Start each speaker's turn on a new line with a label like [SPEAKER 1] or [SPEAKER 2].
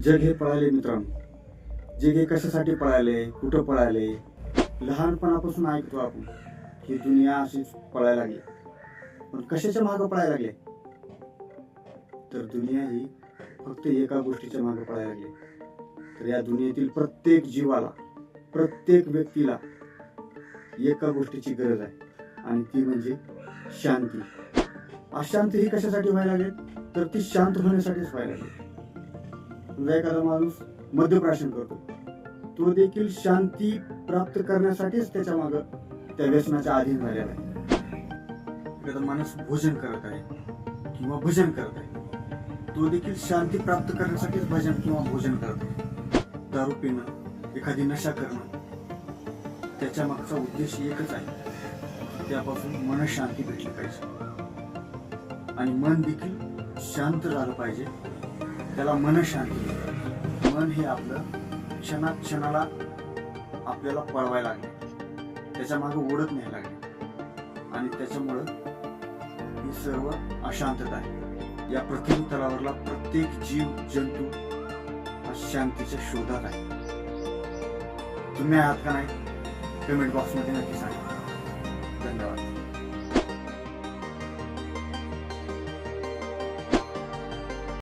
[SPEAKER 1] जग हे पळाले मित्रांनो. जग हे कशासाठी पळाले, कुठं पळाले? लहानपणापासून ऐकतो आपण ही दुनिया अशीच पळायला लागली. पण कशाच्या मागं पळायला लागले? तर दुनिया ही फक्त एका गोष्टीच्या मागं पळायला लागली. तर या दुनियेतील प्रत्येक जीवाला, प्रत्येक व्यक्तीला एका गोष्टीची गरज आहे आणि ती म्हणजे शांती. अशांती ही कशासाठी व्हायला लागली? तर ती शांत होण्यासाठीच व्हायला लागली. समजा एखादा माणूस मद्यप्राशन करतो, तो देखील शांती प्राप्त करण्यासाठीच त्याच्या मागं त्या व्यसनाच्या अधीन झालेला आहे. एखादा माणूस भोजन करत आहे किंवा भजन करत आहे, तो देखील शांती प्राप्त करण्यासाठीच भजन किंवा भोजन करत आहे. दारू पिणं, एखादी नशा करणं, त्याच्या मागचा उद्देश एकच आहे, त्यापासून मनशांती भेटली पाहिजे आणि मन देखील शांत झालं पाहिजे. त्याला मनशांती मिळते. मन हे आपलं क्षणाला आपल्याला पळवायला लागले, त्याच्या मागे ओढत नाही लागले आणि त्याच्यामुळं ही सर्व अशांतता आहे. या पृथ्वी तलावरला प्रत्येक जीव जंतू हा शांतीच्या शोधात आहे. तुम्ही आहात का नाही? कमेंट बॉक्समध्ये नक्की सांगा. धन्यवाद.